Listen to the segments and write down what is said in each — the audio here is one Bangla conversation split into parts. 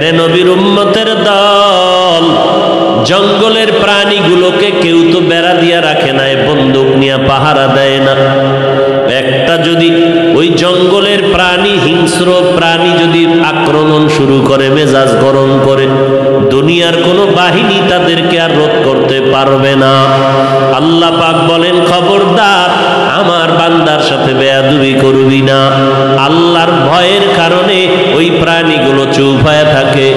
রে নবীর উম্মতের দল, জঙ্গলের প্রাণীগুলোকে কেউ তো বেড়া দিয়া রাখে নাই, বন্দুক নিয়ে পাহারা দেয় না। একটা যদি ওই জঙ্গলের প্রাণী, হিংস্র প্রাণী যদি আক্রমণ শুরু করে, মেজাজ গরম করে, দুনিয়ার কোনো বাহিনী তাদেরকে আর রোধ করতে পারবে না। আল্লাহ পাক বলেন, খবরদার আমার বান্দার সাথে বেয়াদবি করবি না। আল্লাহর ভয়ের কারণে ওই প্রাণীগুলো চুপ হয়ে থাকে।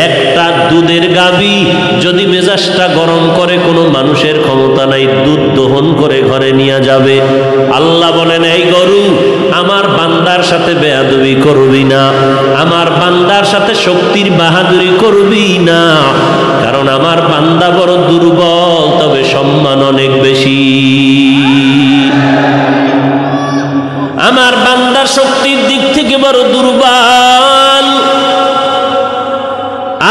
একটা দুধের গাভী যদি মেজাজটা গরম করে, কোনো মানুষের ক্ষমতা নাই, দুধ দহন করে ঘরে নিয়ে যাবে। আল্লাহ বলেন, এই গরু আমার বান্দার সাথে বেয়াদবি করবি না, আমার বান্দার সাথে শক্তির বাহাদুরি করবি না, কারণ আমার বান্দা বড় দুর্বল, তবে সম্মান অনেক বেশি। আমার বান্দার শক্তির দিক থেকে বড় দুর্বল,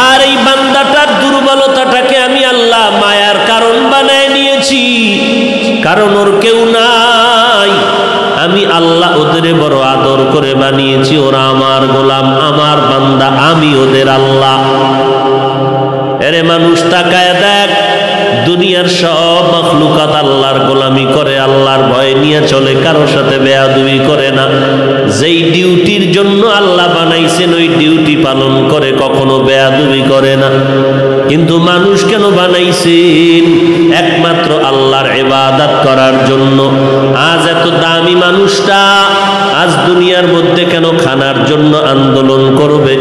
আর এই বান্দাটার দুর্বলতাটাকে আমি আল্লাহ মায়ার কারণ বানায় নিয়েছি, কারণ ওর কেউ নাই। আমি আল্লাহ ওদের বড় আদর করে বানিয়েছি, ওরা আমার গোলাম, আমার বান্দা, আমি ওদের আল্লাহ। এরে মানুষ তাকায় দেখ, দুনিয়ার সব মাখলুকাত আল্লাহর গোলামি করে, আল্লাহর ভয় নিয়ে চলে, কারোর সাথে বেয়াদবি করে না। যেই ডিউটির জন্য আল্লাহ বানাইছেন ওই ডিউটি পালন করে, কখনো বেয়াদবি করে না। কিন্তু মানুষ কেন বানাইছেন? একমাত্র আল্লাহর ইবাদত করার জন্য। আজ এত দামি মানুষটা আজ দুনিয়ার মধ্যে কেন খানার জন্য আন্দোলন করবে,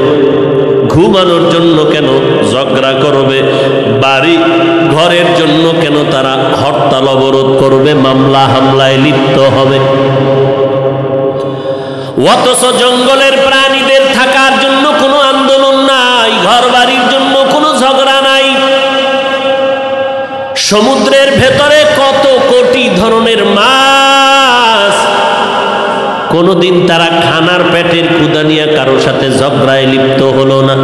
ঘুমানোর জন্য কেন ঝগড়া করবে, বাড়ি ঘরের জন্য কেন তারা হরতাল অবরোধ করবে, মামলা হামলায় লিপ্ত হবে? অথচ জঙ্গলের প্রাণীদের থাকার জন্য কোনো আন্দোলন নাই, ঘর বাড়ির জন্য কোনো ঝগড়া নাই। সমুদ্রের ভেতরে কত কোটি ধরনের মাছ, কোনদিন তারা খানার পেটের ক্ষুধা নিয়ে কারোর সাথে ঝগড়ায় লিপ্ত হলো না।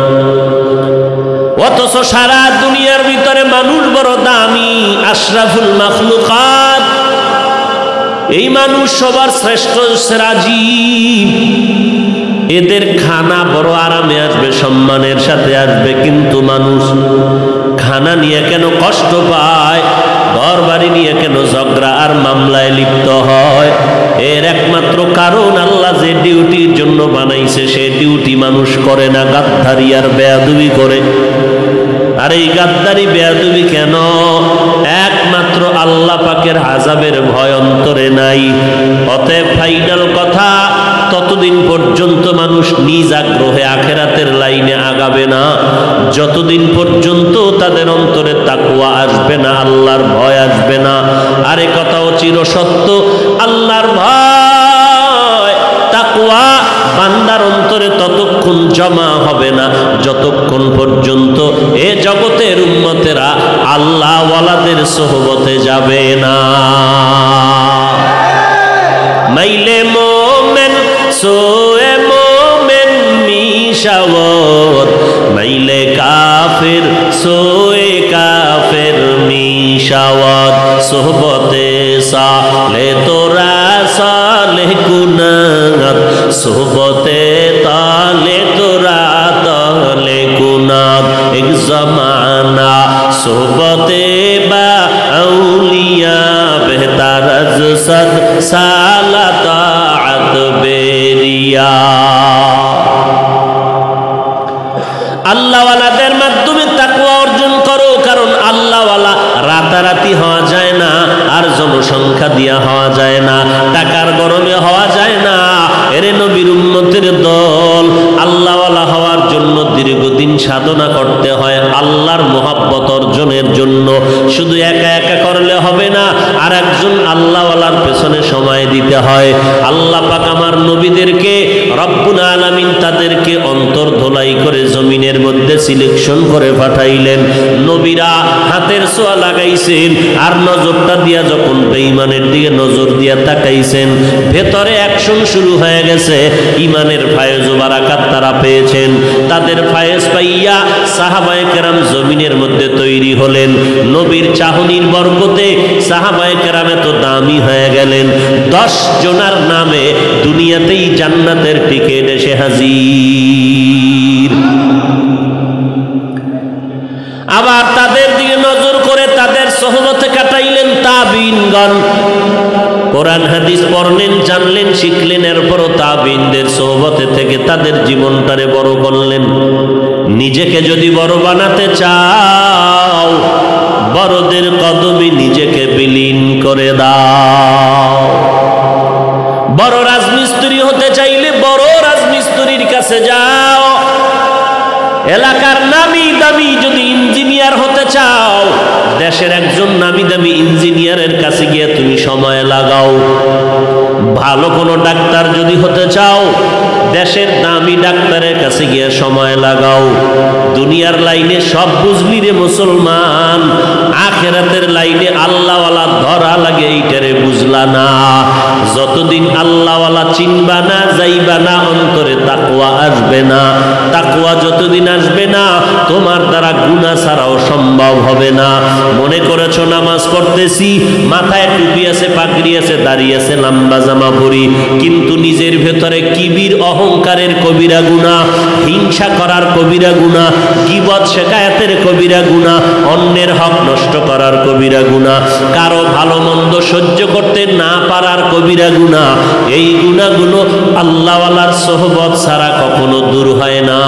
অথচ সারা দুনিয়ার ভিতরে মানুষ বড় দামি, আশরাফুল মাখলুকাত। এই মানুষ সবার শ্রেষ্ঠ, সেরা জীব। এদের খানা বড় আরামে আসবে, সম্মানের সাথে আসবে, কিন্তু মানুষ খানা নিয়ে কেন কষ্ট পায়, ঘর বাড়ি নিয়ে কেন ঝগড়া আর মামলায় লিপ্ত হয়? এর একমাত্র কারণ আল্লাহ যে ডিউটির জন্য বানাইছে সে ডিউটি মানুষ করে না, গাদ্দারি আর বেয়াদবি করে। আর এই গাদ্দারি বেয়াদবি কেন? একমাত্র আল্লাহ পাকের আযাবের ভয় অন্তরে নাই। অতএব ফাইনাল কথা, ততদিন পর্যন্ত মানুষ নিজ আগ্রহে আখিরাতের লাইনে আগাবে না, যতদিন পর্যন্ত তাদের অন্তরে তাকওয়া আসবে না, আল্লাহর ভয় আসবে না। আর এ কথাও চিরসত্য, আল্লাহর ভয় তাকওয়া বান্দার অন্তরে ততক্ষণ জমা হবে না যতক্ষণ পর্যন্ত এ জগতের উম্মতেরা আল্লাহ ওয়ালাদের সোহবতে যাবে না। মাইলে মোমেন সোয়ে মোমেন মিশাওয়াত, মাইলে কাফের সোয়ে কাফের মিশাওয়াত। সোহবতে সালে তোরা সালে গুনাত, সোহবতে তালে তোরা তালে গুনাত। এক জমানা সোহবতে বা আউলিয়া বেহতার আজ সদ সালাত বেরিয়া। আল্লাহওয়ালাদের মাধ্যমে তাকওয়া অর্জন করো, কারণ আল্লাহওয়ালা রাতারাতি হওয়া যায় না, আর জনসংখ্যা দিয়া হওয়া যায় না, টাকার গরমে হওয়া যায় না। এরে নবীর উম্মতের দল, আল্লাহওয়ালা হওয়ার জন্য দীর্ঘদিন সাধনা করতে হয়, আল্লাহর মহব্বত অর্জনের জন্য। শুধু একা একা করলে হবে না, আর একজন আল্লাহওয়ালার পেছনে সময় দিতে হয়। আল্লাহ পাক আমার নবীদেরকে রব্বুল আলামিন তাদেরকে অন্তর ধোলাই করে জমিনের মধ্যে সিলেকশন করে পাঠাইলেন। নবীরা হাতের ছোঁয়া লাগাইছেন, আর নজরটা দিয়া যখন বেঈমানের দিকে নজর দিয়া তাকাইছেন, ভেতরে অ্যাকশন শুরু হয়ে গেছে। ইমানের ফায়েজ ও বারাকাত তারা পেয়েছেন। তাদের ফায়েজ পাইয়া সাহাবায়ে কেরাম জমিনের মধ্যে তৈরি হলেন। নবীর চাহনির বরকতে সাহাবায়ে কেরাম এত দামি হয়ে গেলেন, 10 জনার নামে দুনিয়াতেই জান্নাতের টিকিট এসে হাজির। তাবিনগণ কোরআন হাদিস পড়লেন, জানলেন, শিখলেন, এরপরও তাবিনদের সোহবতে থেকে তাদের জীবনটারে বড় করলেন। নিজেকে যদি বড় বানাতে চাও, বড়দের কদমে নিজেকে বিলীন করে দাও। বড় রাজমিস্ত্রি হতে চাইলে বড় রাজমিস্ত্রির কাছে যাও। এলাকার নামি দামি যদি ইঞ্জিনিয়ার হতে চাও, দেশের একজন নামি দামি ইঞ্জিনিয়ারের কাছে গিয়ে তুমি সময় লাগাও। ভালো কোনো ডাক্তার যদি হতে চাও, দেশের দামি ডাক্তারের কাছে গিয়ে সময় লাগাও। দুনিয়ার লাইনে সব বুঝলি রে মুসলমান, আখেরাতের লাইনে আল্লাহওয়ালা ধরা লাগে এইটারে বুঝলা না। যতদিন আল্লাহওয়ালা চিনবা না, যাইবা না, অন্তরে তাকওয়া আসবে না। তাকওয়া যতদিন আসবে না, তোমার দ্বারা গুনাহ ছাড়াও সম্ভব হবে না। মনে করেছো নামাজ পড়তেছি, মাথায় টুপি আছে, পাগড়ি আছে, দাঁড়িয়ে আছে, লম্বা জামা পরি, কিন্তু নিজের ভেতরে কিবির অহংকারের কবিরা গুনাহ, হিংসা করার কবিরা গুনাহ, গীবত শিকায়াতের কবিরা গুনাহ, অন্যের হক নষ্ট করার কবিরা গুনাহ, কারো ভালো মন্দ সহ্য করতে না পারার কবিরা গুনাহ। এই গুনাহগুলো আল্লাহওয়ালার সোহবত ছাড়া কখনো দূর হয় না।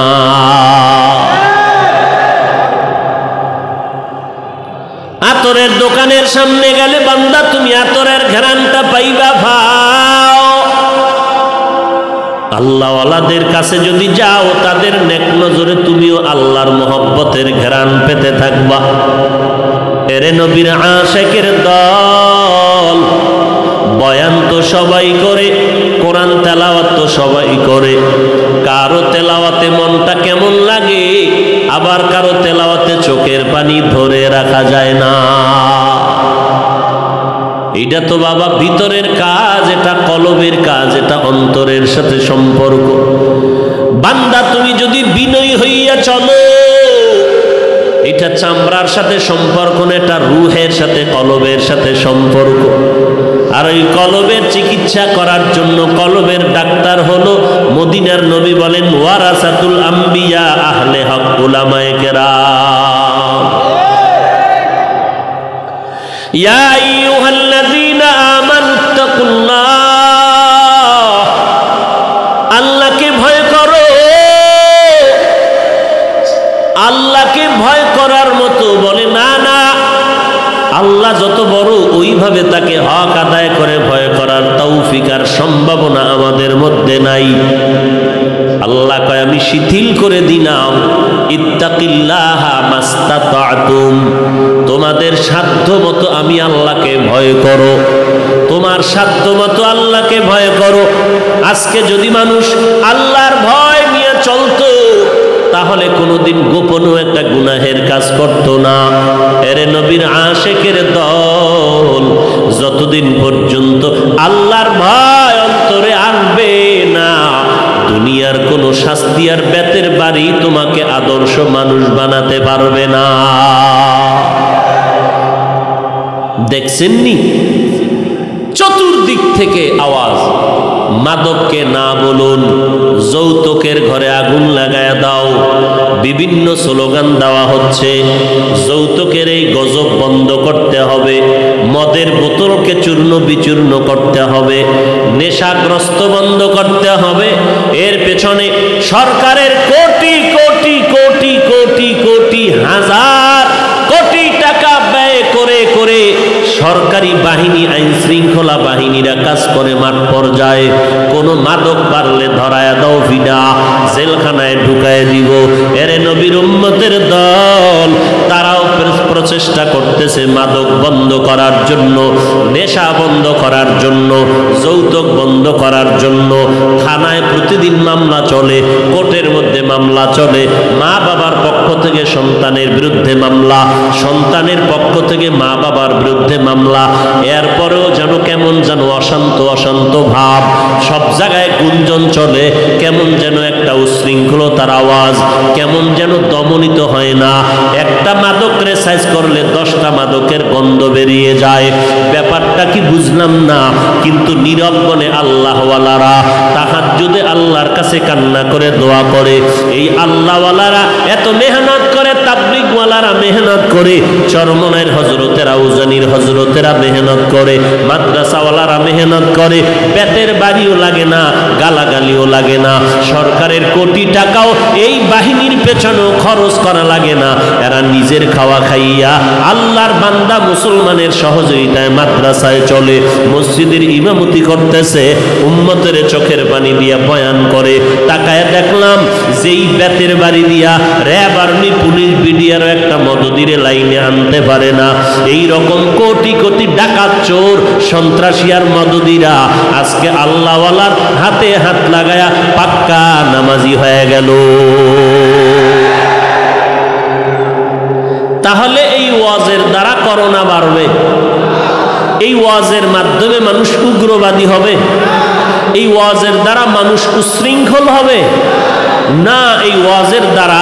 আতরের দোকানের সামনে গেলে বান্দা তুমি আতরের ঘ্রাণটা পাইবা ভাও। আল্লাহওয়ালাদের কাছে যদি যাও, তাদের নেক নজরে তুমিও আল্লাহর মহব্বতের ঘ্রাণ পেতে থাকবা। এরে নবীর আশিকের দল, বয়ান তো সবাই করে, কোরআন তেলাওয়াত তো সবাই করে। কারো তেলাওয়াতে মনটা কেমন লাগে, আবার কারো তেলাওয়াতে চোখের পানি ধরে রাখা যায় না। এটা তো বাবা ভিতরের কাজ, এটা কলবের কাজ, এটা অন্তরের সাথে সম্পর্ক। বান্দা তুমি যদি বিনয়ী হইয়া চলো, এটা চামড়ার সাথে সম্পর্ক না, এটা রুহের সাথে, কলবের সাথে সম্পর্ক। আর ওই কলবের চিকিৎসা করার জন্য কলবের ডাক্তার হলো মদিনার নবী বলেন, ওয়ারাসাতুল আম্বিয়া আহলে হক উলামায়ে কেরাম। ইয়া আইয়ুহাল্লাযীনা আমানুত্তাকুল্লাহ, আল্লাহকে ভয় করো। আল্লাহকে ভয় করার মতো বলে না, না, আল্লাহ যত বড় ওইভাবে তাকে হক আদায় করে ভয় করার তৌফিক আর সম্ভাবনা আমাদের মধ্যে নাই। আল্লাহ কয় আমি শিথিল করে দিলাম, ইত্তাকিল্লাহা মাস্তাতাতুম, তোমাদের সাধ্য মতো আমি আল্লাহকে ভয় করো, তোমার সাধ্য মতো আল্লাহকে ভয় করো। আজকে যদি মানুষ আল্লাহর ভয় নিয়ে চলতো, তাহলে কোনোদিন গোপনও একটা গুনাহের কাজ করত না। এরে নবীর আশিকের দল, যতদিন পর্যন্ত আল্লাহর ভয় অন্তরে আসবে না, দুনিয়ার কোনো শাস্তি আর বেতের বাড়ি তোমাকে আদর্শ মানুষ বানাতে পারবে না। দেখছেননি চতুর্দিক থেকে আওয়াজ, মাদককে না বলুন, যৌতুকের ঘরে আগুন লাগায়া দাও, বিভিন্ন স্লোগান দেওয়া হচ্ছে। যৌতুকের এই গজব বন্ধ করতে হবে, মদের বোতলকে চূর্ণ বিচূর্ণ করতে হবে, নেশাগ্রস্ত বন্ধ করতে হবে। এর পেছনে সরকারের কোটি কোটি কোটি কোটি কোটি হাজার কোটি টাকা ব্যয় করে করে সরকারি বাহিনী, আইন শৃঙ্খলা বাহিনীরা কাজ করে মাঠ পর্যায়ে। কোনো মাদক পারলে ধরায় দাও, ভিডা জেলখানায় ঢুকায় দিব। এরে নবীর উম্মতের দল, তারাও প্রচেষ্টা করতেছে মাদক বন্ধ করার জন্য, নেশা বন্ধ করার জন্য, যৌতুক বন্ধ করার জন্য। থানায় প্রতিদিন মামলা চলে, কোর্টের মধ্যে মামলা চলে, মা বাবার পক্ষ থেকে সন্তানের বিরুদ্ধে মামলা, সন্তানের পক্ষ থেকে মা বাবার বিরুদ্ধে মামলা। এরপরেও যেন কেমন যেন অশান্ত অশান্ত ভাব, সব জায়গায় গুঞ্জন চলে, কেমন যেন একটা উশৃঙ্খলতার আওয়াজ, কেমন যেন দমনিত হয় না। একটা মাদক রেসাইজ করলে 10টা মাদকের গন্ধ বেরিয়ে যায়। ব্যাপারটা কি বুঝলাম না, কিন্তু নীরব বনে আল্লাহওয়ালারা তাহাজ্জুদে আল্লাহর কাছে কান্না করে দোয়া করে। এই আল্লাহওয়ালারা এত মেহনত করে, তাবলীগওয়ালারা আলেমারা মেহনত করে, চরমনের হজরতেরা, উজানির হজরতেরা মেহনত করে, মাদ্রাসাওয়ালারা মেহনত করে, পেটের বাড়িও লাগে না, গালাগালিও লাগে না, সরকারের কোটি টাকাও এই বাহিনীর পেছনেও খরচ করা লাগে না। এরা নিজের খাওয়া খাইয়া আল্লাহর বান্দা মুসলমানের সহযোগিতায় মাদ্রাসায় চলে, মসজিদের ইমামতি করতেছে, উম্মতের চোখের পানি দিয়া বয়ান করে। তাকায় দেখলাম যেই বেতের বাড়ি দিয়া র্যাব, আর্মি, পুলিশ, বিডিআরও একটা মদদিরে লাইনে আনতে পারে না, এই রকম কোটি কোটি ডাকাত, চোর, সন্ত্রাসী আর মদদিরা আজকে আল্লাহওয়ালার হাতে হাত লাগায়া পাক্কা নামাজি হয়ে গেল। তাহলে এই ওয়াজের দ্বারা করোনা বাড়বে? এই ওয়াজের মাধ্যমে মানুষ উগ্রবাদী হবে? এই ওয়াজের দ্বারা মানুষ উশৃঙ্খল হবে? না, এই ওয়াজের দ্বারা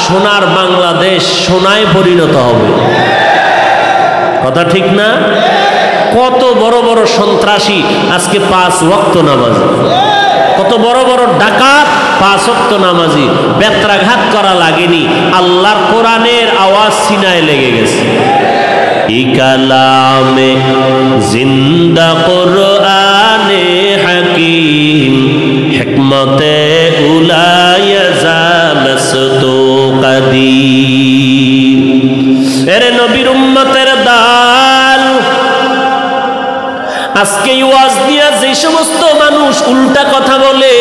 সোনার বাংলাদেশ সোনায় পরিণত হবে। কথা ঠিক না? কত বড় বড় সন্ত্রাসী আজকে 5 ওয়াক্ত নামাজি, কত বড় বড় ডাকাত 5 ওয়াক্ত নামাজি। বেত্রাঘাত করা লাগেনি, আল্লাহর কোরআনের আওয়াজ সিনায় লেগে গেছে। ই কালামে জিন্দা কোরআনে হাকিম, হিকমতে উলায়াজা মস্তু কদীম। এরে নবীর উম্মতের দাল, আজকে ওয়াজ দিয়া যে সমস্ত মানুষ উল্টা কথা বলে,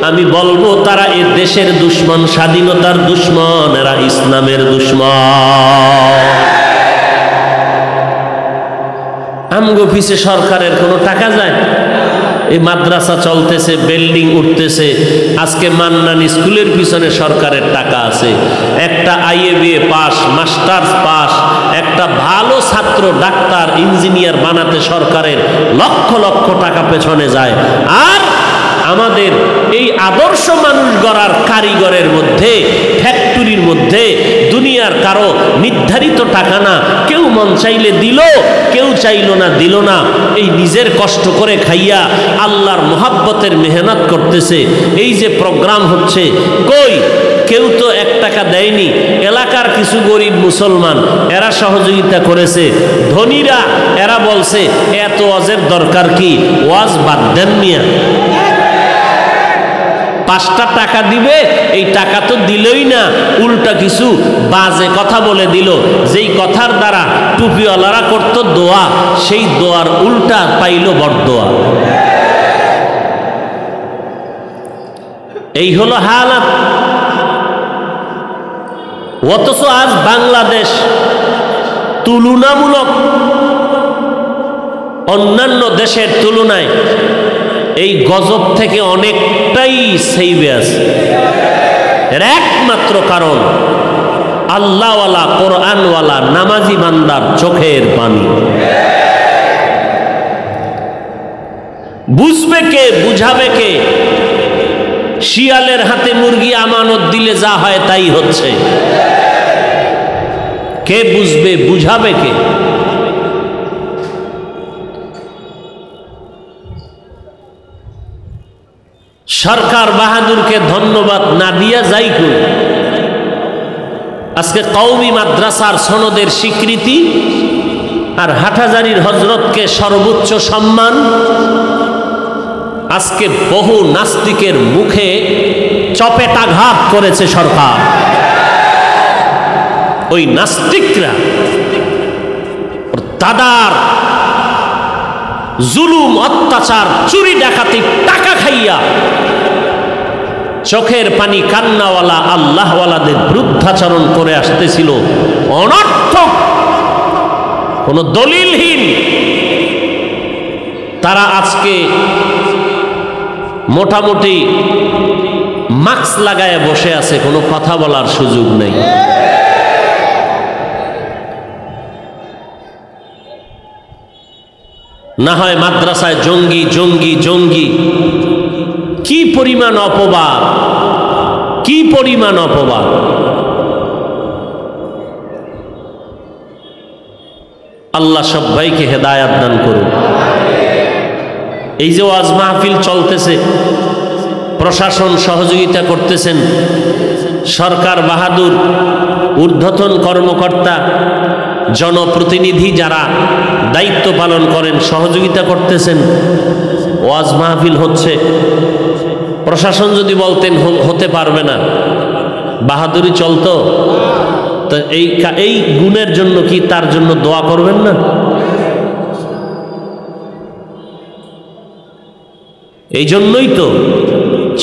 আমি বলবো তারা এ দেশের দুশ্মন, স্বাধীনতার দুশ্মন, এরা ইসলামের দুশ্মন। আমগো পিছে সরকারের কোনো টাকা যায়? এই মাদ্রাসা চলতেছে, বিল্ডিং উঠতেছে, আজকে মান্নান স্কুলের পিছনে সরকারের টাকা আছে। একটা IABA পাস, মাস্টার্স পাস, একটা ভালো ছাত্র ডাক্তার, ইঞ্জিনিয়ার বানাতে সরকারের লক্ষ লক্ষ টাকা পেছনে যায়। আর আমাদের এই আদর্শ মানুষ গড়ার কারিগরের মধ্যে, ফ্যাক্টরির মধ্যে দুনিয়ার কারো নির্ধারিত টাকা না, কেউ মন চাইলে দিল, কেউ চাইল না দিল না। এই নিজের কষ্ট করে খাইয়া আল্লাহর মোহাব্বতের মেহনত করতেছে। এই যে প্রোগ্রাম হচ্ছে, কই কেউ তো 1 টাকা দেয়নি। এলাকার কিছু গরিব মুসলমান এরা সহযোগিতা করেছে, ধনীরা এরা বলছে এত ওয়াজের দরকার কি, ওয়াজ বাদ দেন মিয়া, 5টা টাকা দিবে, এই টাকা তো দিলই না, উল্টা কিছু বাজে কথা বলে দিল, যেই কথার দ্বারা টুপিওয়ালারা করত দোয়া, সেই দোয়ার উল্টা পাইল বড়দোয়া। এই হলো হালাত। অথচ আজ বাংলাদেশ তুলনামূলক অন্যান্য দেশের তুলনায় এই গজব থেকে অনেকটাই সেভে আছে। এর একমাত্র কারণ আল্লাহওয়ালা, কোরআনওয়ালা, নামাজি বান্দার চোখের পানি। বুঝবে কে, বুঝাবে কে? শিয়ালের হাতে মুরগি আমানত দিলে যা হয় তাই হচ্ছে। কে বুঝবে, বুঝাবে কে? সরকার বাহাদুরকে ধন্যবাদ না দিয়া যাই কই। আজকে কওমি মাদ্রাসার সনদের স্বীকৃতি আর হাটহাজারীর হজরতকে সর্বোচ্চ সম্মান। আজকে বহু নাস্তিকের মুখে চপেটাঘাত করেছে সরকার। ওই নাস্তিকরা দাদার জুলুম, অত্যাচার, চুরি ডাকাতি, টাকা খাইয়া চোখের পানি কান্নাওয়ালা আল্লাহওয়ালাদের বিরুদ্ধাচরণ করে আসতেছিল। অনর্থক, কোন দলিলহীন তারা আজকে মোটামুটি মাস্ক লাগায় বসে আছে, কোনো কথা বলার সুযোগ নেই। না হয় মাদ্রাসায় জঙ্গি জঙ্গি জঙ্গি। কি পরিমাণ অপবাদ, কি পরিমাণ অপবাদ! আল্লাহ সবাইকে হেদায়াত দান করুন। এই যে ওয়াজ মাহফিল চলতেছে, প্রশাসন সহযোগিতা করতেছেন, সরকার বাহাদুর, ঊর্ধ্বতন কর্মকর্তা, জনপ্রতিনিধি যারা দায়িত্ব পালন করেন সহযোগিতা করতেছেন, ওয়াজ মাহফিল হচ্ছে। প্রশাসন যদি বলতেন হতে পারবে না, বাহাদুরি চলতো? তো এই গুণের জন্য কি তার জন্য দোয়া করবেন না? এই জন্যই তো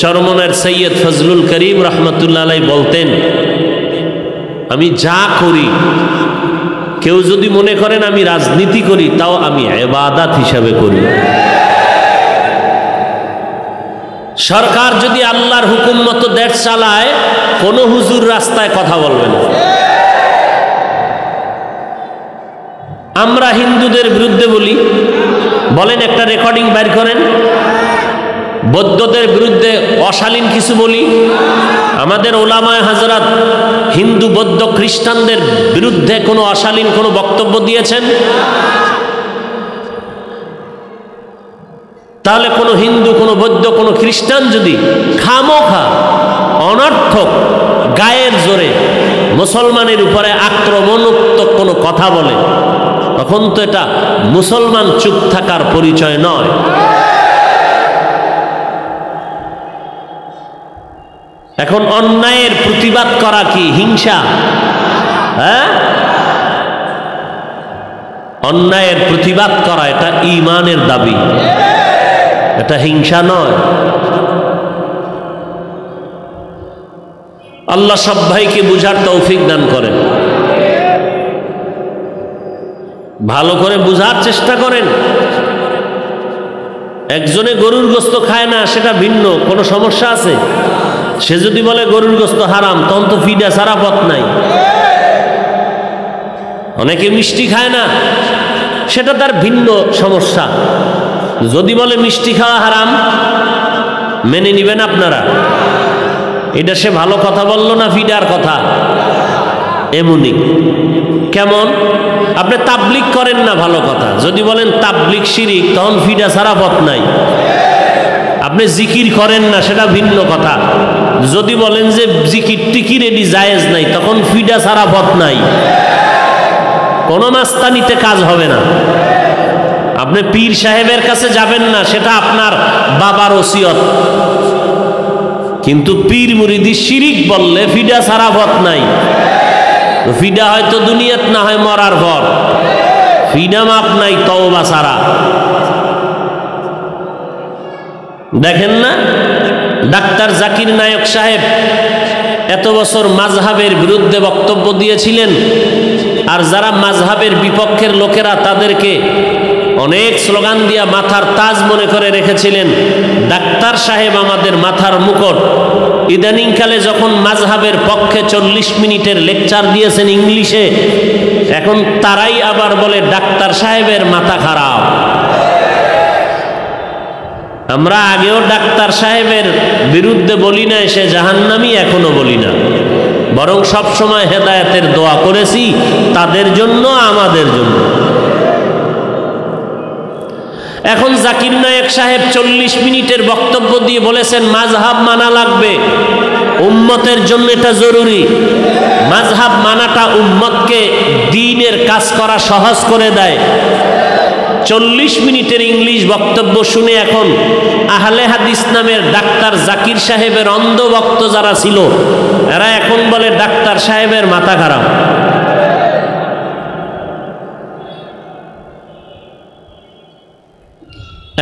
চরমনার সৈয়দ ফজলুল করিম রহমতুল্লাহ আলাইহি বলতেন, আমি যা করি, কেউ যদি মনে করেন আমি রাজনীতি করি, তাও আমি ইবাদত হিসাবে করি। সরকার যদি আল্লাহর হুকুম মতো দেশ চালায়, কোনো হুজুর রাস্তায় কথা বলবে না। আমরা হিন্দুদের বিরুদ্ধে বলি, বলেন একটা রেকর্ডিং বের করেন। বৌদ্ধদের বিরুদ্ধে অশালীন কিছু বলি, আমাদের ওলামায়ে হাজরাত হিন্দু, বৌদ্ধ, খ্রিস্টানদের বিরুদ্ধে কোনো অশালীন কোনো বক্তব্য দিয়েছেন? তাহলে কোনো হিন্দু, কোনো বৌদ্ধ, কোনো খ্রিস্টান যদি খামোখা অনর্থক গায়ের জোরে মুসলমানের উপরে আক্রমণাত্মক কোনো কথা বলে, তখন তো এটা মুসলমান চুপ থাকার পরিচয় নয়। এখন অন্যায়ের প্রতিবাদ করা কি হিংসা? হ্যাঁ, অন্যায়ের প্রতিবাদ করা এটা ঈমানের দাবি, এটা হিংসা নয়। আল্লাহ সব ভাইকে বুঝার তৌফিক দান করেন। ভালো করে বুঝার চেষ্টা করেন। একজনে গরুর গোশত খায় না, সেটা ভিন্ন, কোনো সমস্যা আছে? সে যদি বলে গরুর গোশত হারাম, তখন তো ফিডা ছাড়া পথ নাই। অনেকে মিষ্টি খায় না, সেটা তার ভিন্ন সমস্যা। যদি বলে মিষ্টি খাওয়া হারাম, মেনে নিবেন আপনারা? এটা সে ভালো কথা বললো না ফিডার কথা? এমনি কেমন? আপনি তাবলিগ করেন না, ভালো কথা। যদি বলেন তাবলিগ শিরিক, তখন ফিডা ছাড়া পথ নাই। আপনি জিকির করেন না, সেটা ভিন্ন কথা। যদি বলেন যে জিকির টিকির এটি জায়েজ নাই, তখন ফিডা ছাড়া পথ নাই। কোনো মাস্তানিতে কাজ হবে না। আপনি পীর সাহেবের কাছে যাবেন না, সেটা আপনার বাবার ওসিয়ত। কিন্তু পীর মুরিদি শিরিক বললে ফিডা ছাড়া পথ নাই। ফিডা হয়তো দুনিয়াত, না হয় মরার পর। ফিডা মাপ নাই তওবা ছাড়া। দেখেন না, ডাক্তার জাকির নায়ক সাহেব এত বছর মাযহাবের বিরুদ্ধে বক্তব্য দিয়েছিলেন, আর যারা মাযহাবের বিপক্ষের লোকেরা তাদেরকে অনেক স্লোগান দিয়া মাথার তাজ মনে করে রেখেছিলেন। ডাক্তার সাহেব আমাদের মাথার মুকুট। ইদানিংকালে যখন মাযহাবের পক্ষে 40 মিনিটের লেকচার দিয়েছেন ইংলিশে, এখন তারাই আবার বলে ডাক্তার সাহেবের মাথা খারাপ। আমরা আগেও ডাক্তার সাহেবের বিরুদ্ধে বলি না, সে জাহান্নামী, এখনো বলি না, বরং সব সময় হেদায়েতের দোয়া করেছি তাদের জন্য, আমাদের জন্য। এখন জাকির নায়েক সাহেব 40 মিনিটের বক্তব্য দিয়ে বলেছেন মাযহাব মানা লাগবে, উম্মতের জন্য এটা জরুরি। মাযহাব মানাটা উম্মতকে দ্বীনের কাজ করা সহজ করে দেয়। 40 মিনিটের ইংলিশ বক্তব্য শুনে এখন আহলে হাদিস নামের ডাক্তার জাকির সাহেবের অন্ধ ভক্ত যারা ছিল, এরা এখন বলে ডাক্তার সাহেবের মাথা খারাপ।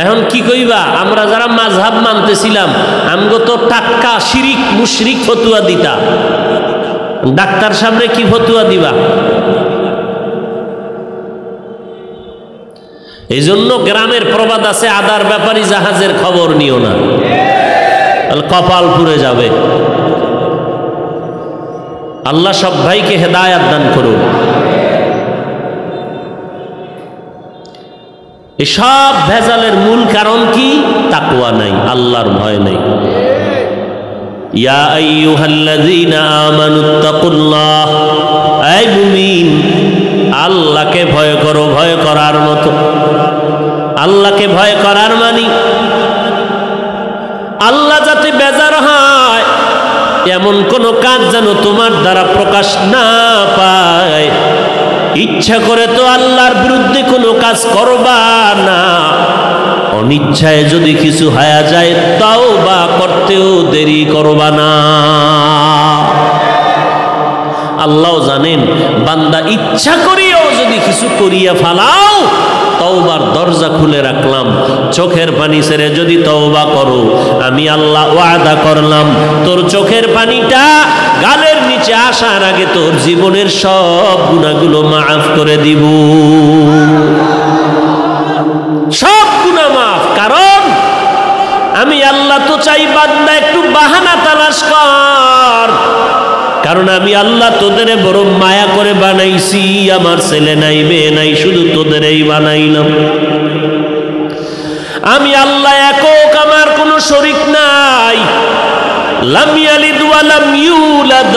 এখন কি কইবা? আমরা যারা মাযহাব মানতেছিলাম, আমগো তো টাটকা শিরিক মুশরিক ফতুয়া দিতা, ডাক্তার সামনে কি ফতুয়া দিবা? এই জন্য গ্রামের প্রবাদ আছে, আদার ব্যাপারী জাহাজের খবর নিও না, কপাল পুড়ে যাবে। আল্লাহ সব ভাইকে হেদায়াত দান করুন। এই সব ভেজালের মূল কারণ কি? তাকওয়া নাই, আল্লাহর ভয় নাই। ইয়া আইয়ুহাল্লাযীনা আমানুত্তাকুল্লাহ, এই মুমিন, আল্লাহকে ভয় করো। ভয় করার মতো আল্লাহকে ভয় করার মানে আল্লাহ যাতে বেজার হয় এমন কোন কাজ যেন তোমার দ্বারা প্রকাশ না পায়। ইচ্ছা করে তো আল্লাহর বিরুদ্ধে কোনো কাজ করবা না, অনিচ্ছায় যদি কিছু হয়ে যায় তাওবা করতেও দেরি করবা না। আল্লাহ জানেন বান্দা ইচ্ছা করিয়াও যদি কিছু করিয়া ফালাও, তওবার দরজা খুলে রাখলাম, চোখের পানি ছেড়ে যদি তওবা করো, আমি আল্লাহ ওয়াদা করলাম তোর চোখের পানিটা গালের নিচে আসার আগে তোর জীবনের সব গুনাহগুলো মাফ করে দিব, সব গুনাহ মাফ। কারণ আমি আল্লাহ তো চাই বান্দা একটু বাহানা তালাশ কর, কারণ আমি আল্লাহ তোদের বড় মায়া করে বানাইছি। আমার ছেলে নাই, মেয়ে নাই, শুধু তোদেরই বানাইলাম। আমি আল্লাহ একক, আমার কোনো শরীক নাই। লাম ইয়ালিদ ওয়া লাম ইউলাদ,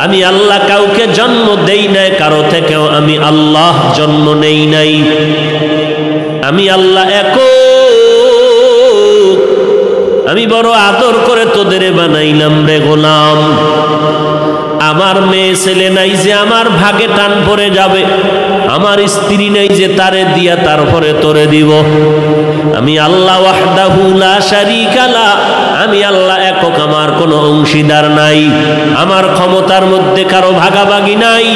আমি আল্লাহ কাউকে জন্ম দেই নাই, কারো থেকেও আমি আল্লাহ জন্ম নেই নাই। আমি আল্লাহ একক, আমি বড় আদর করে তোদের বানাইলাম রে গোলাম। আমার মেয়ে ছেলে নাই যে আমার ভাগে টান পড়ে যাবে, আমার স্ত্রী নাই যে তারে দিয়া তারপরে তোরে দিব। আমি আল্লাহ ওয়াহদাহু লা শারীকা লা, আমি আল্লাহ একক, আমার কোনো অংশীদার নাই। আমার ক্ষমতার মধ্যে কারো ভাগাভাগি নাই,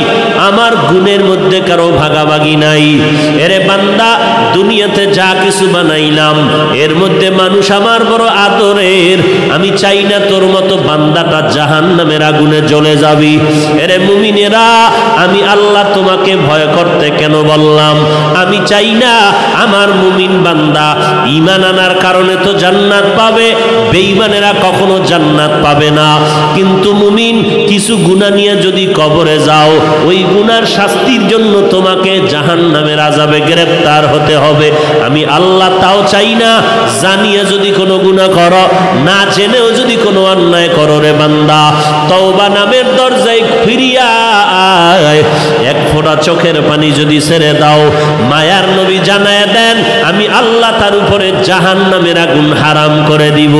আমার গুণের মধ্যে কারো ভাগাভাগি নাই। এরে বান্দা, দুনিয়াতে যা কিছু বানাইলাম এর মধ্যে মানুষ আমার বড় আদরের। আমি চাই না তোর মতো বান্দাটা জাহান্নামের আগুনে জ্বলে যাবি। এরে মুমিনেরা, আমি আল্লাহ তোমাকে ভয় করতে কেন বললাম? আমি চাই না আমার মুমিন বান্দা ঈমান আনার কারণে তো জান্নাত পাবে, বেঈমানেরা কখনো জান্নাত পাবে না। কিন্তু মুমিন কিছু গুনাহ নিয়ে যদি কবরে যাও, ওই গুনার শাস্তির জন্য তোমাকে জাহান্নামের আযাবে গ্রেফতার হতে হবে। আমি আল্লাহ তাও চাই না। জানিয়ে যদি কোনো গুনাহ করো, না জেনেও যদি কোনো অন্যায় করো রে বান্দা, তওবা নামের দরজায় ফিরিয়া আয়। এক ফোঁটা চোখের পানি যদি ছেড়ে দাও, মায়ার নবী জানায় দেন আমি আল্লাহ তার উপরে জাহান্নামের আগুন হারাম করে দিব।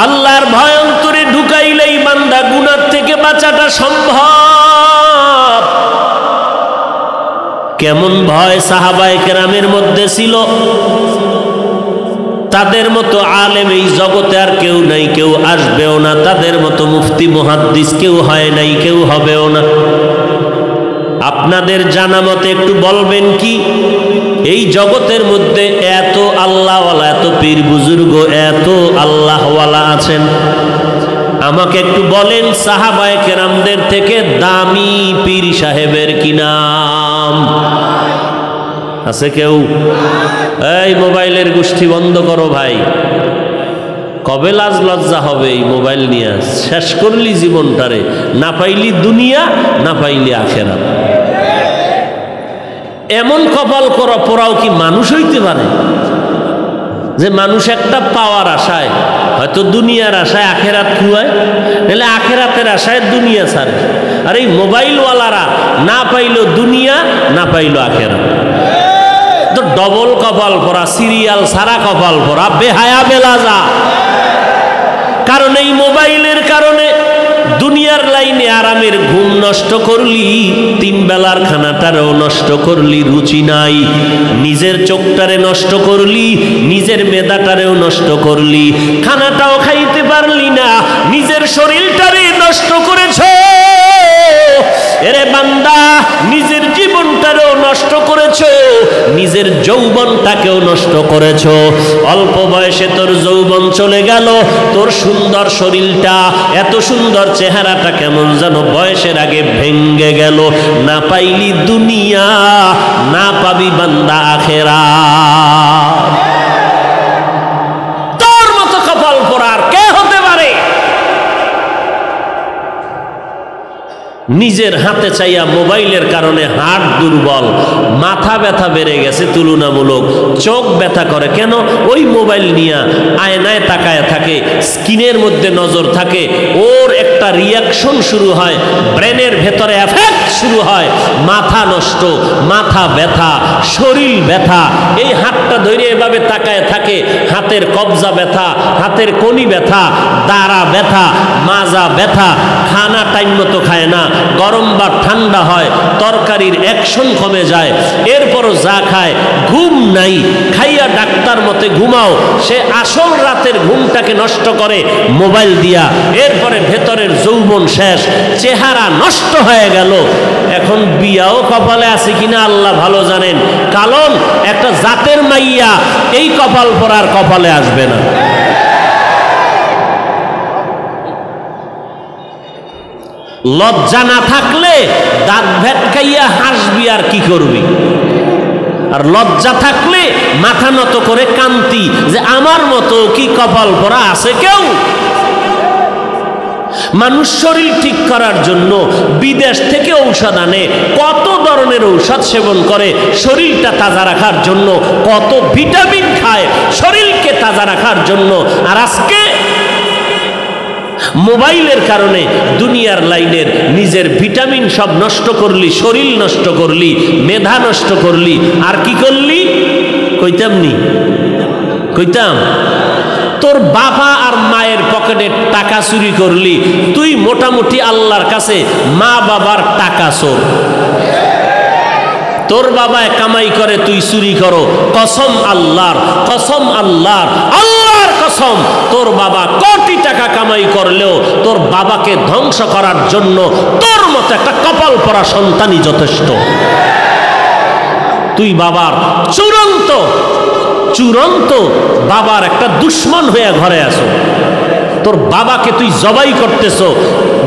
আল্লাহর ভয় অন্তরে ঢুকাইলেই বান্দা গুনাহ থেকে বাঁচাটা সম্ভব। কেমন ভয় সাহাবায়ে কেরামের মধ্যে ছিল, তাদের মতো আলেম এই জগতে আর কেউ নাই, কেউ আসবেও না। তাদের মতো মুফতি মুহাদ্দিস কেউ হয় নাই, কেউ হবেও না। আপনাদের জানা মতে একটু বলবেন কি, এই জগতের মধ্যে এত আল্লাহওয়ালা, এত পীর বুজুর্গ, এত আল্লাহওয়ালা আছেন, আমাকে একটু বলেন সাহাবায়ে কেরামদের থেকে দামি পীর সাহেবের কি নাম আছে কেউ? এই মোবাইলের গোষ্ঠী বন্ধ করো ভাই, কবে লাজ লজ্জা হবে এই মোবাইল নিয়ে? শেষ করলি জীবনটারে, না পাইলি দুনিয়া, না পাইলি আখেরাত। এমন কপাল করা পড়াও কি মানুষ হইতে পারে যে মানুষ একটা পাওয়ার আশায়, হয়তো দুনিয়ার আশায় আখেরাত খুয়ায়, নাহলে আখেরাতের আশায় দুনিয়া ছাড়ে। আর এই মোবাইলওয়ালারা না পাইলো দুনিয়া, না পাইলো আখেরাত। তো ডবল কপাল পরা, সিরিয়াল সারা কপাল পরা, বেহায়া বেলাজা। কারণ এই মোবাইলের কারণে দুনিয়ার লাইনে আরামের ঘুম নষ্ট করলি, তিন বেলার খানাটারেও নষ্ট করলি, রুচি নাই। নিজের চোখটারে নষ্ট করলি, নিজের মেধাটারেও নষ্ট করলি, খানাটাও খাইতে পারলি না, নিজের শরীরটারে নষ্ট করেছ। এরে বান্দা, নিজের জীবনটারেও নষ্ট করেছ, নিজের যৌবনটাকেও নষ্ট করেছ। অল্প বয়সে তোর যৌবন চলে গেল, তোর সুন্দর শরীরটা, এত সুন্দর চেহারাটা কেমন যেন বয়সের আগে ভেঙ্গে গেল। না পাইলি দুনিয়া, না পাবি বান্দা আখেরাত। তোর মতো কপাল পোড়ার কে হতে পারে? নিজের হাতে চাইয়া মোবাইলের কারণে হাড় দুর্বল, মাথা ব্যথা বেড়ে গেছে তুলনামূলক, চোখ ব্যথা করে কেন? ওই মোবাইল নিয়ে আয়নায় তাকায় থাকে, স্ক্রিনের মধ্যে নজর থাকে, ওর একটা একটা রিয়াকশন শুরু হয়, ব্রেনের ভেতরে এফেক্ট শুরু হয়, মাথা নষ্ট, মাথা ব্যথা, শরীর ব্যথা। এই হাতটা ধরে এভাবে তাকায় থাকে, হাতের কবজা ব্যথা, হাতের কনি ব্যথা, দাঁড়া ব্যথা, মাজা ব্যথা, খানা টাইম মতো খায় না, গরম বা ঠান্ডা হয়, তরকারির অ্যাকশন কমে যায়, এরপরও যা খায় ঘুম নাই, খাইয়া ডাক্তার মতে ঘুমাও, সে আসল রাতের ঘুমটাকে নষ্ট করে মোবাইল দিয়া, এরপরে ভেতরের যৌবন শেষ, চেহারা নষ্ট হয়ে গেল। এখন বিয়াও কপালে আছে কিনা আল্লাহ ভালো জানেন, কারণ একটা জাতের মাইয়া এই কপাল পরার কপালে আসবে না। লজ্জা না থাকলে দাঁত ভেটকাইয়া হাসবি আর কি করবি, আর লজ্জা থাকলে মাথা নত করে কান্তি যে আমার মতো কি কপাল পরা আছে কেউ। মানুষ শরীর ঠিক করার জন্য বিদেশ থেকে ঔষধ আনে, কত ধরনের ঔষধ সেবন করে শরীরটা তাজা রাখার জন্য, কত ভিটামিন খায় শরীরকে তাজা রাখার জন্য। আর আজকে মোবাইলের কারণে দুনিয়ার লাইনের নিজের ভিটামিন সব নষ্ট করলি, শরীর নষ্ট করলি, মেধা নষ্ট করলি, আর কি করলি কইতাম তোর বাবা আর মায়ের পকেটে টাকা চুরি করলি, তুই মোটামুটি আল্লাহর কাছে মা বাবার টাকা চোর। তোর বাবা কামাই করে, তুই চুরি করো, কসম আল্লাহর, কসম আল্লাহর, আল্লাহর কসম, তোর বাবা কোটি টাকা কামাই করলেও তোর বাবাকে ধ্বংস করার জন্য তোর মতো একটা কপাল পরা সন্তানই যথেষ্ট। তুই বাবার চূড়ান্ত চূড়ান্ত বাবার একটা দুশ্মন হয়ে ঘরে আসো। তোর বাবাকে তুই জবাই করতেছ,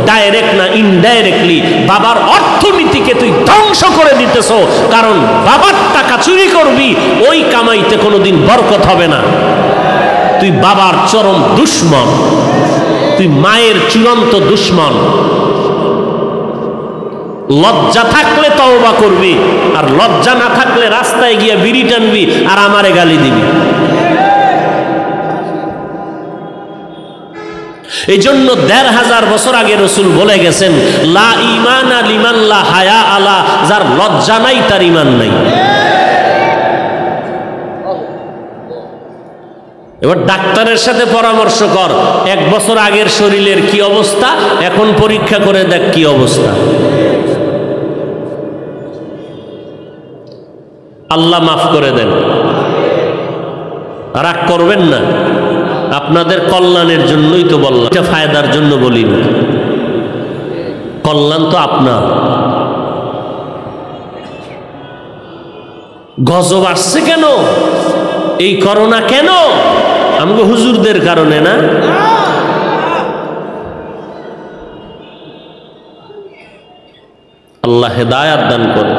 ডাইরেক্ট না ইনডাইরেক্টলি বাবার অর্থনীতিকে তুই ধ্বংস করে দিতেছ। কারণ বাবার টাকা চুরি করবি, ওই কামাইতে কোনোদিন বরকত হবে না। তুই বাবার চরম দুশ্মন, তুই মায়ের চূড়ান্ত দুশ্মন। লজ্জা থাকলে তওবা করবি, আর লজ্জা না থাকলে রাস্তায় গিয়ে বিড়ি টানবি আর আমারে গালি দিবি। এই জন্য ১৫০০ বছর আগে রসুল বলে গেছেন, লা ঈমানা লিমান লা হায়া আলা, যার লজ্জা নাই তার ঈমান নাই। এবার ডাক্তারের সাথে পরামর্শ কর, ১ বছর আগের শরীরের কি অবস্থা, এখন পরীক্ষা করে দেখ কি অবস্থা। আল্লাহ মাফ করে দেন, রাগ করবেন না, আপনাদের কল্যাণের জন্যই তো বললাম, এটা ফায়দার জন্য বলিনি, কল্যাণ তো আপনার। গজব আসছে কেন, এই করোনা কেন, আমাকে হুজুরদের কারণে না। আল্লাহ হেদায়াত দান করে।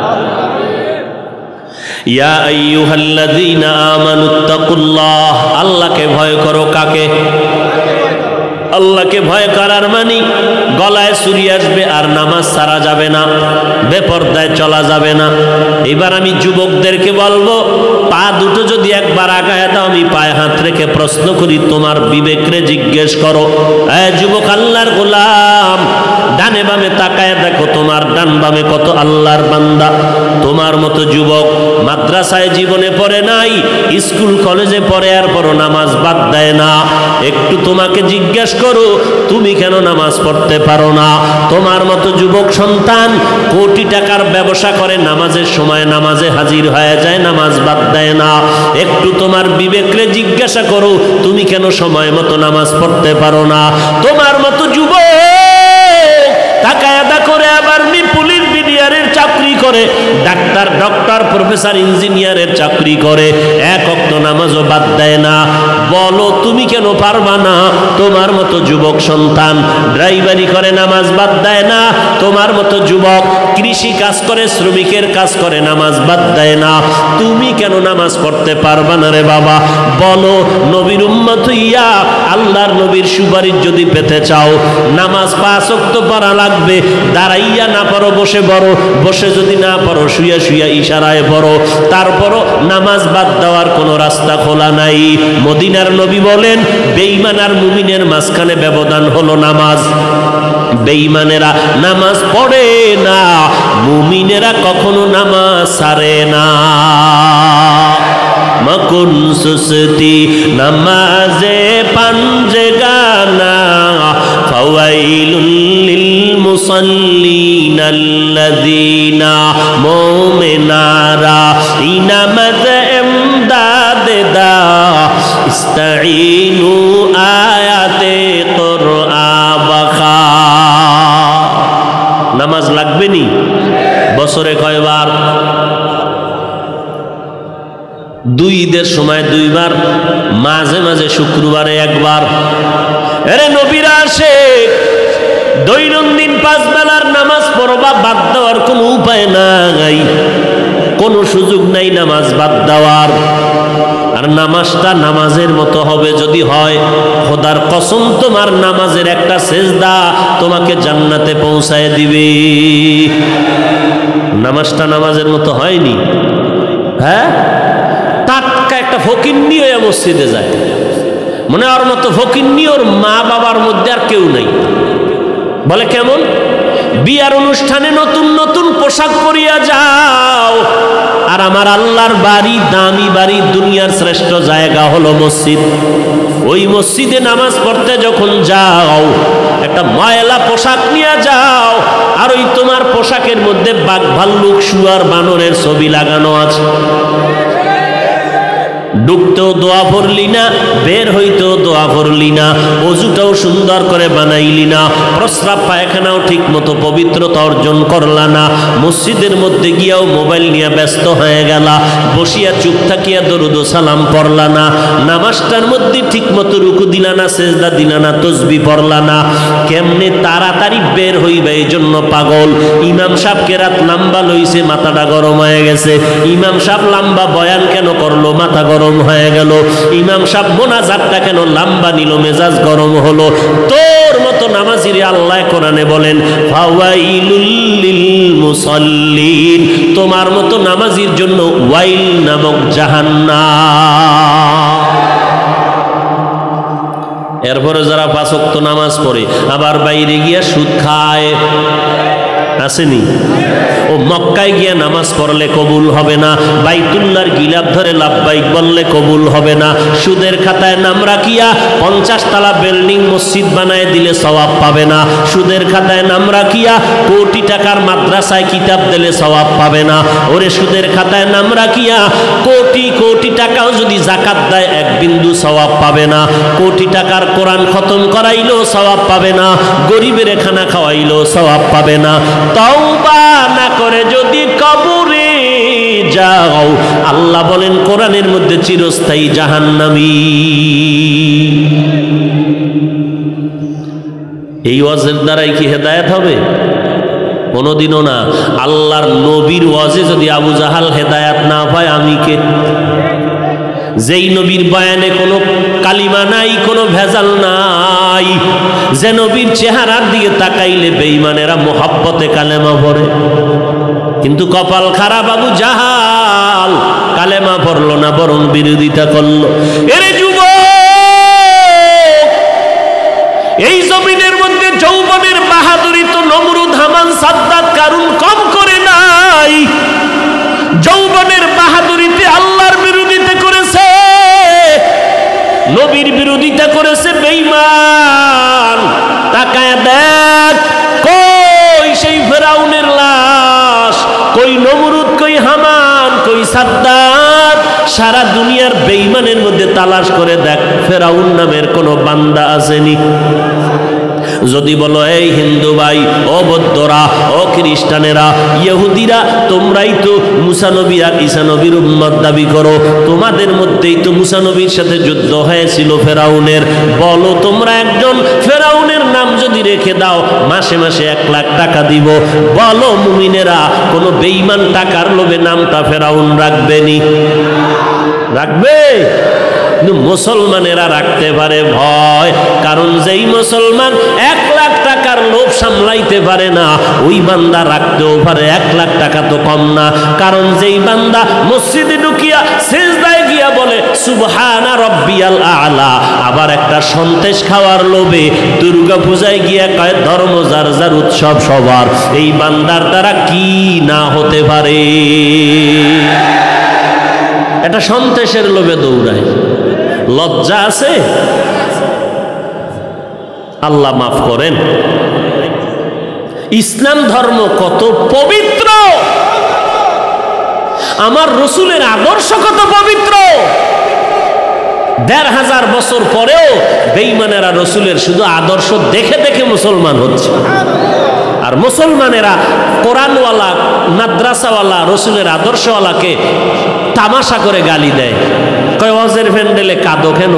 ইয়া আইয়ুহাল্লাযীনা আমানুত্তাকুল্লাহ, আল্লাহকে ভয় করো। কাকে? আল্লাহকে ভয় করার মানে গলায় চুরি আসবে আর নামাজ ছাড়া যাবে না, বেপরদায় চলা যাবে না। এবার আমি যুবকদেরকে বলবো, পা দুটো যদি একবার আগায় দাও, আমি পায়ে হাত রেখে প্রশ্ন করি, তোমার বিবেকরে জিজ্ঞেস করো। যুবক আল্লাহর গোলাম, ডানে বামে তাকায় দেখো, তোমার ডান বামে কত আল্লাহর বান্দা। তোমার মতো যুবক মাদ্রাসায় জীবনে পড়ে নাই, স্কুল কলেজে পড়ে আর পড়ো নামাজ বাদ দেয় না। একটু তোমাকে জিজ্ঞেস করো, তুমি কেন নামাজ পড়তে পারো না? তোমার মতো যুবক সন্তান কোটি টাকার ব্যবসা করে, নামাজের সময় নামাজে হাজির হয়ে যায়, নামাজ বাদ দেয় না। একটু তোমার বিবেকরে জিজ্ঞাসা করো, তুমি কেন সময় মতো নামাজ পড়তে পারো না? তোমার মতো যুবক তাকায়াদা করে আবার পুলিশ বিডিআরের চাকরি করে, ডাক্তার ডক্টর প্রফেসর ইঞ্জিনিয়ারের চাকরি করে, এক ওয়াক্ত নামাজও বাদ দেয় না। বলো তুমি কেন পারবা না? তোমার মতো যুবক সন্তান ড্রাইভারি করে, নামাজ বাদ দেয় না। তোমার মতো যুবক কৃষি কাজ করে, শ্রমিকের কাজ করে, নামাজ বাদ দেয় না। তুমি কেন নামাজ পড়তে পারবা না রে বাবা? বলো, নবীর উম্মত হইয়া আল্লাহর নবীর সুপারিশ যদি পেতে চাও, নামাজ ৫ ওয়াক্ত পড়া লাগবে। দাঁড়াইয়া না পারো, বসে বড় বসে যদি না পারো শুয়া শুয়া ইশারায় পড়ো, তারপরও নামাজ বাদ দেওয়ার কোনো রাস্তা খোলা নাই। মদিনার নবী বলেন বেঈমান আর মুমিনের মাঝখানে ব্যবধান হলো নামাজ। বেঈমানেরা নামাজ পড়ে না, মুমিনেরা কখনো নামাজ ছাড়ে না। মকুন সুস্তি নামাজে পাঞ্জেগানা ফাওয়াইলুল লিল মুসাল্লিন আল্লাযীনা মুমিনারা ইনামাজ ইমদাদ দা ইস্তাঈনু আয়াতে কুরআন বাখা। নামাজ লাগবে নি? বছরে কয়বার? 2 ঈদের সময় 2 বার, মাঝে মাঝে শুক্রবারে 1 বার। আরে নবীরা আসে দৈনন্দিন 5 বেলার নামাজ পড়বা, বাদ দেওয়ার কোনো উপায় নাই, কোনো সুযোগ নাই নামাজ বাদ দেওয়ার। আর নামাজটা নামাজের মতো হবে যদি হয়, খোদার কসম তোমার নামাজের একটা সেজদা তোমাকে জান্নাতে পৌঁছায় দিবে। নামাজটা নামাজের মতো হয়নি, হ্যাঁ? টাটকা একটা ফকিন্নি হয়ে মসজিদে যায়, মনে ওর মতো ফকিন্নি ওর মা বাবার মধ্যে আর কেউ নাই। বলে কেমন? বিয়ার অনুষ্ঠানে নতুন নতুন পোশাক পরিয়া যাও, আর আমার আল্লাহর বাড়ি, দামি বাড়ি, দুনিয়ার শ্রেষ্ঠ জায়গা হলো মসজিদ। ওই মসজিদে নামাজ পড়তে যখন যাও একটা ময়লা পোশাক নিয়ে যাও, আর ওই তোমার পোশাকের মধ্যে বাঘ ভাল্লুক শুয়ার বানরের ছবি লাগানো আছে। ঢুকতেও দোয়া পড়লি না, বের হইতেও দোয়া পড়লি না, অজুটাও সুন্দর করে বানাইলি না, প্রস্রাব পায়খানাও ঠিক মতো পবিত্রতা অর্জন করলা না, মসজিদের মধ্যে গিয়াও মোবাইল নিয়ে ব্যস্ত হয়ে গেলা, বসিয়া চুপ থাকিয়া দরুদ ও সালাম পড়লা না, নামাজটার মধ্যে ঠিক মতো রুকু দিলা না, সেজদা দিলা না, তসবি পড়লা না। কেমনে তাড়াতাড়ি বের হইবে এই জন্য পাগল। ইমাম সাহেবকে রাত লম্বা লইছে, মাথাটা গরম হয়ে গেছে। ইমাম সাহেব লম্বা বয়ান কেন করলো? মাথা গরম হয়ে গেল। ইমাম সাহেব মোনাজাতটা কেন লম্বা নিল? মেজাজ গরম হলো। তোর মতো নামাজিরে আল্লাহ কোরআনে বলেন ফাওয়াইলুল লিল মুসাল্লিন, তোমার মতো নামাজির জন্য ওয়াইল নামক জাহান্নাম। এরপরে যারা 5 ওয়াক্ত নামাজ পড়ে আবার বাইরে গিয়া সুদ খায়, আসেনি? ও মক্কায় গিয়া নামাজ পড়লে কবুল হবে না, বাইতুল্লাহর গিলাফ ধরে লাব্বাইক বললে কবুল হবে না, সুদের খাতায় নাম রাখিয়া 50 তলা বিল্ডিং মসজিদ বানায় দিলে সওয়াব পাবে না, সুদের খাতায় নাম রাখিয়া কোটি টাকার মাদ্রাসায় কিতাব দিলে সওয়াব পাবে না। ওরে সুদের খাতায় নাম রাখিয়া কোটি কোটি টাকাও যদি যাকাত দেয় 1 বিন্দু সওয়াব পাবে না, কোটি টাকার কোরআন খতম করাইলেও সওয়াব পাবে না, গরিবের খানা খাওয়াইলেও সওয়াব পাবে না। তওবা না করে যদি কবরে যাও, আল্লাহ বলেন কোরআনের মধ্যে চিরস্থায়ী জাহান্নামী। এই ওয়াজের দ্বারাই কি হেদায়েত হবে? কোনোদিনও না। আল্লাহর নবীর ওয়াজে যদি আবু জাহাল হেদায়েত না পায়, আমি কে? যেই নবীর বয়ানে কোনো কালিমা নাই, কোনো ভেজাল নাই, যে নবীর চেহারার দিকে তাকাইলে বেঈমানেরা মোহাব্বতে কালেমা পড়ে। কিন্তু কপাল খারাপ, আবু জাহাল কালেমা পড়লো না, বরং বিরোধিতা করলো। এরে যুবক, এই জমিনের মধ্যে যৌবনের বাহাদুরি তো নমরুদ, হামান, সাদ্দাত, কারুন কম করে নাই। যৌবনের বাহাদুরিতে আল্লাহর বিরোধিতা করেছে, নবীর বিরোধিতা করেছে বেঈমান। তাকায় দেখ, কই সেই ফেরাউনের লাশ, কই নমরুদ, কই হামান, কই সাদ্দাত। সারা দুনিয়ার বেঈমানের মধ্যে তালাশ করে দেখ, ফেরাউন নামের কোনো বান্দা আসেনি। যদি বলো এই হিন্দু ভাই, ও বৌদ্ধরা, ও খ্রিস্টানেরা, ইহুদিরা, তোমরাই তো মুসা নবী আর ঈসা নবীর উম্মত দাবি করো, তোমাদের মধ্যেই তো মুসা নবীর সাথে যুদ্ধ হয়েছিল ফেরাউনের। বলো তোমরা একজন ফেরাউনের নাম যদি রেখে দাও, মাসে মাসে 1 লাখ টাকা দিব। বলো মুমিনেরা, কোনো বেঈমান টাকার লোভে নামটা ফেরাউন রাখবেনি? রাখবে? মুসলমানেরা রাখতে পারে ভয়, কারণ যেই মুসলমান 1 লাখ টাকা টাকার লোভ সামলাইতে পারে না, ওই বান্দা রাখতেও পারে 1 লাখ টাকা তো কম না। কারণ যেই বান্দা মসজিদে ঢুকিয়া সিজদায় গিয়া বলে সুবহানা রব্বিয়াল আলা, আবার একটা সন্দেশ খাওয়ার লোভে দুর্গা পূজায় গিয়া কয় ধর্ম যার যার উৎসব সবার, এই বান্দার দ্বারা কি না হতে পারে। এটা সন্দেশের লোভে দৌড়ায়, লজ্জা আছে? আল্লাহ মাফ করেন। ইসলাম ধর্ম কত পবিত্র, আমার রসুলের আদর্শ কত পবিত্র। ১৫০০ বছর পরেও বেঈমানেরা রসুলের শুধু আদর্শ দেখে দেখে মুসলমান হচ্ছে, আর মুসলমানেরা কোরআনওয়ালা মাদ্রাসাওয়ালা রসুলের আদর্শওয়ালাকে তামাশা করে গালি দেয়। কয় ওয়াজের প্যান্ডেলে কাঁদো কেন,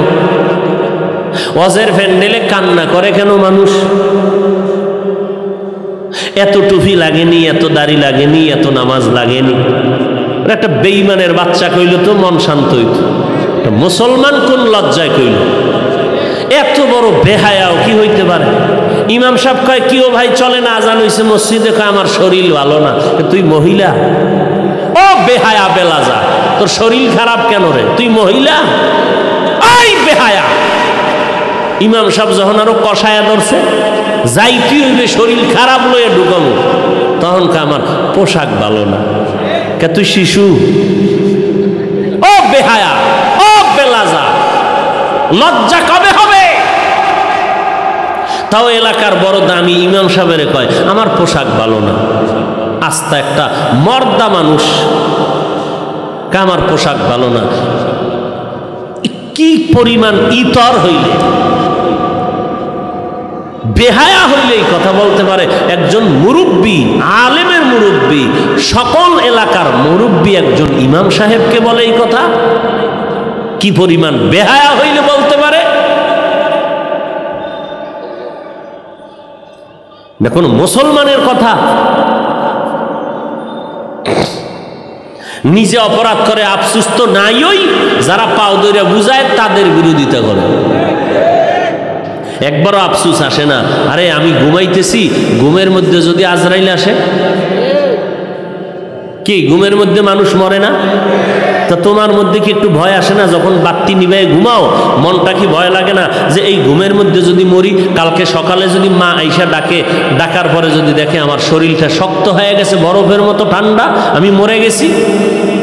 ওয়াজের প্যান্ডেলে কান্না করে কেন মানুষ, এত টুপি লাগেনি, এত দাড়ি লাগেনি, এত নামাজ লাগেনি। একটা বেঈমানের বাচ্চা কইল তো মন শান্ত হইত, মুসলমান কোন লজ্জায় কইল? এত বড় বেহায়াও কি হইতে পারে? ইমাম সাহেব কয় কি ও ভাই চলে না, আজান হইছে মসজিদে, কয় আমার শরীর ভালো না। তুই মহিলা? ও বেহায়া বেলাজা, তোর শরীর খারাপ কেন রে? তুই মহিলা? ওই বেহায়া। ইমাম সাহেব যখন আরো কষায়া ধরছে, যাইতে হইবে শরীর খারাপ লয়ে ঢুকামো, তখন আমার পোশাক ভালো না। কে তুই শিশু? ও বেহায়া, ও বেলাজা, লজ্জা কবে হবে? তাও এলাকার বড় দামি ইমাম সাহেবের কয় আমার পোশাক ভালো না। আস্তা একটা মর্দা মানুষ, আমার পোশাক ভালো না। কি পরিমাণ ইতর হইলে, বেহায়া হইলেই কথা বলতে পারে একজন মুরব্বী, আলেমের মুরব্বী, সকল এলাকার মুরব্বী একজন ইমাম সাহেবকে বলে এই কথা? কি পরিমাণ বেহায়া হইলে বলতে পারে? দেখুন মুসলমানের কথা। নিজে অপরাধ করে আফসুস তো নাই, ওই যারা পাও দইরা বুঝায় তাদের বিরোধিতা করে। একবারও আফসুস আসে না, আরে আমি ঘুমাইতেছি, ঘুমের মধ্যে যদি আজরাইল আসে, কি ঘুমের মধ্যে মানুষ মরে না? তা তোমার মধ্যে কি একটু ভয় আসে না? যখন বাতি নিভাই ঘুমাও, মনটা কি ভয় লাগে না যে এই ঘুমের মধ্যে যদি মরি, কালকে সকালে যদি মা আইসা ডাকে, ডাকার পরে যদি দেখে আমার শরীরটা শক্ত হয়ে গেছে, বরফের মতো ঠান্ডা, আমি মরে গেছি,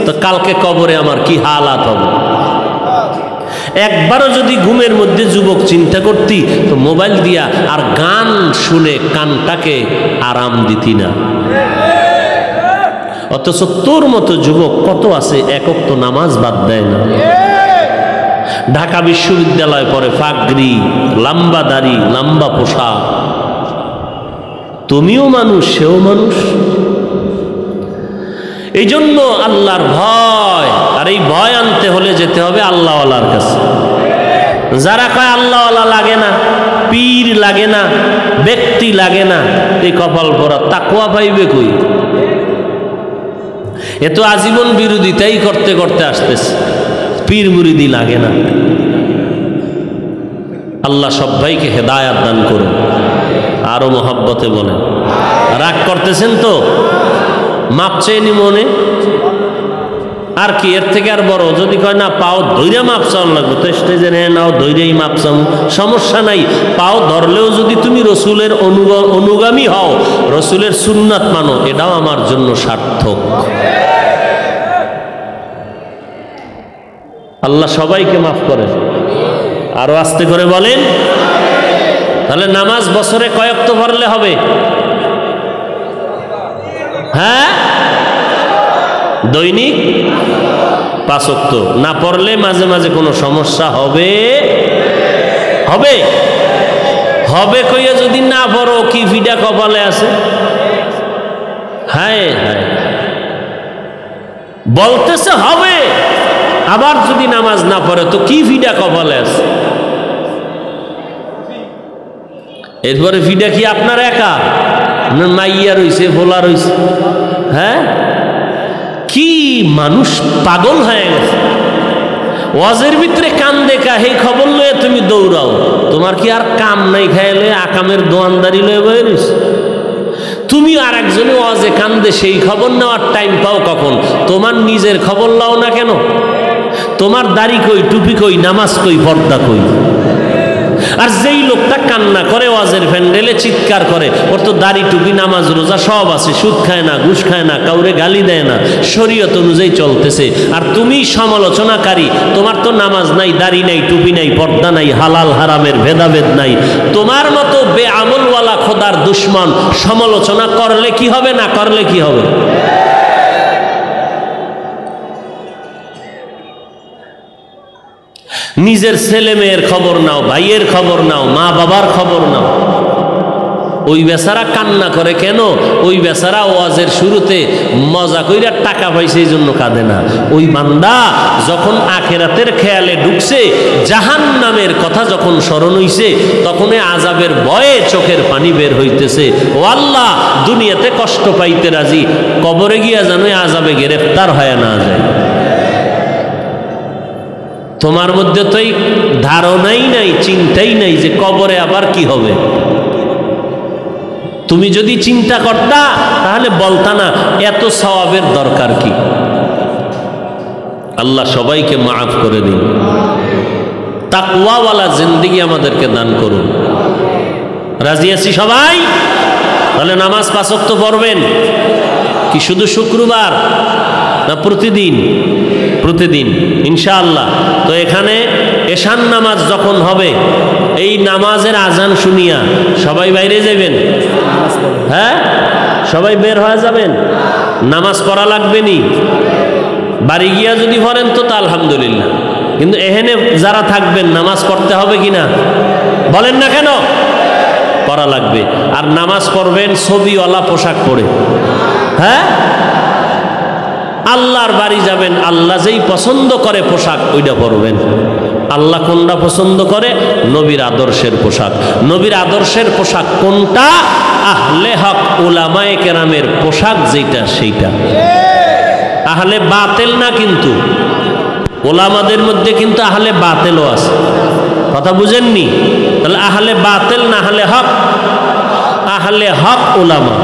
তো কালকে কবরে আমার কি হালাত হবে? একবারও যদি ঘুমের মধ্যে যুবক চিন্তা করতি, তো মোবাইল দিয়া আর গান শুনে কানটাকে আরাম দিতি না। অথচ তোর মতো যুবক কত আছে এক ওয়াক্ত নামাজ বাদ দেয় না। ঢাকা বিশ্ববিদ্যালয় পরে পাগড়ি, লম্বা দাড়ি, লম্বা পোশাক। তুমিও মানুষ, সেও মানুষ। এই জন্য আল্লাহর ভয়, আর এই ভয় আনতে হলে যেতে হবে আল্লাহওয়ালার কাছে। যারা কয় আল্লাহওয়ালা লাগে না, পীর লাগে না, ব্যক্তি লাগে না, এই কপাল পরা তাকওয়া পাইবে কই? এ তো আজীবন বিরোধিতাই করতে করতে আসতেছে, পীর মুরিদি লাগে না। আল্লাহ সবাইকে হেদায়াত দান করুন। আরো মহব্বতে বলেন। রাগ করতেছেন তো? মাপ চেয়ে নি মনে, আর কি এর থেকে আর বড়? যদি কয় না পাও ধৈর্য মাপ চাও লাগবে, তো স্টেজে নাও ধৈর্যই মাপ চাও, সমস্যা নাই। পাও ধরলেও যদি তুমি রসুলের অনুগামী হও, রসুলের সুন্নাত মানো, এটাও আমার জন্য সার্থক। আল্লাহ সবাইকে মাফ করেন। আরো আস্তে করে বলেন। তাহলে নামাজ বছরে কয়েক তো পড়লে হবে? হ্যাঁ, দৈনিক 5 ওয়াক্ত। না পড়লে মাঝে মাঝে কোনো সমস্যা হবে? হবে হবে কইয়া যদি না পড়ো, কি ভিডা কপালে আছে? হ্যাঁ হ্যাঁ, বলতেছে হবে, আবার যদি নামাজ না পড়ে তো কি ভিডা কপালে আছে? এরপরে ভিডা কি আপনার একা? আপনার মাইয়া রইছে, ভোলা রইছে? হ্যাঁ, কি মানুষ পাগল হয়ে গেছে। ওয়াজের ভিতরে কান দেখা এই খবর লয়ে তুমি দৌড়াও, তোমার কি আর কাম নাই খাইলে আকামের দোয়ানদারি লয়ে বইরিস? তুমি আর একজনে ওয়াজে কান্দে সেই খবর নেওয়ার টাইম পাও কখন? তোমার নিজের খবর লাও না কেন? তোমার দাড়ি কই, টুপি কই, নামাজ কই, পর্দা কই? আর যেই লোকটা কান্না করে ওয়াজের প্যান্ডেলে চিৎকার করে, ওর তো দাড়ি টুপি নামাজ রোজা সব আছে, সুদ খায় না, ঘুষ খায় না, কাউরে গালি দেয় না, শরীয়ত অনুযায়ী চলতেছে। আর তুমি সমালোচনাকারী, তোমার তো নামাজ নাই, দাড়ি নাই, টুপি নাই, পর্দা নাই, হালাল হারামের ভেদাভেদ নাই। তোমার মতো বেআমলওয়ালা খোদার দুশ্মন সমালোচনা করলে কি হবে, না করলে কি হবে? নিজের ছেলে মেয়ের খবর নাও, ভাইয়ের খবর নাও, মা বাবার খবর নাও। ওই বেচারা কান্না করে কেন? ওই বেচারা ওয়াজের শুরুতে মজা কইরা টাকা পাইছে এই জন্য কাঁদে না। ওই বান্দা যখন আখেরাতের খেয়ালে ঢুকছে, জাহান্নামের কথা যখন স্মরণ হইছে, তখন আযাবের ভয়ে চোখের পানি বের হইতেছে। ও আল্লাহ, দুনিয়াতে কষ্ট পাইতে রাজি, কবরে গিয়া যেন আযাবে গ্রেফতার হয়ে না যায়। তোমার মধ্যে তো এই ধারণাই নাই, চিন্তাই নাই যে কবরে আবার কি হবে। তুমি যদি চিন্তা করতা তাহলে বলতা না এত সওয়াবের দরকার কি। আল্লাহ সবাইকে মাফ করে দিন, তাকওয়াওয়ালা জিন্দেগি আমাদেরকে দান করুন। রাজি আছি সবাই? তাহলে নামাজ 5 ওয়াক্ত পড়বেন কি শুধু শুক্রবার না প্রতিদিন? প্রতিদিন ইনশাআল্লাহ। তো এখানে এশান নামাজ যখন হবে, এই নামাজের আজান শুনিয়া সবাই বাইরে যাবেন। হ্যাঁ, সবাই বের হয়ে যাবেন। নামাজ পড়া লাগবে নি। বাড়ি গিয়া যদি পড়েন তো আলহামদুলিল্লাহ, কিন্তু এখানে যারা থাকবেন নামাজ পড়তে হবে কিনা বলেন না কেন? পড়া লাগবে। আর নামাজ পড়বেন ছবিওয়ালা পোশাক পরে। হ্যাঁ, আল্লাহর বাড়ি যাবেন, আল্লাহ যেই পছন্দ করে পোশাক ওইটা পরবেন। আল্লাহ কোনটা পছন্দ করে? নবীর আদর্শের পোশাক। নবীর আদর্শের পোশাক কোনটা? আহলে হক উলামায়ে কেরামের পোশাক যেটা, সেইটা। আহলে বাতেল না, কিন্তু ওলামাদের মধ্যে কিন্তু আহলে বাতেলও আছে। কথা বুঝেননি? তাহলে আহলে বাতেল না আহলে হক? আহলে হক ওলামা।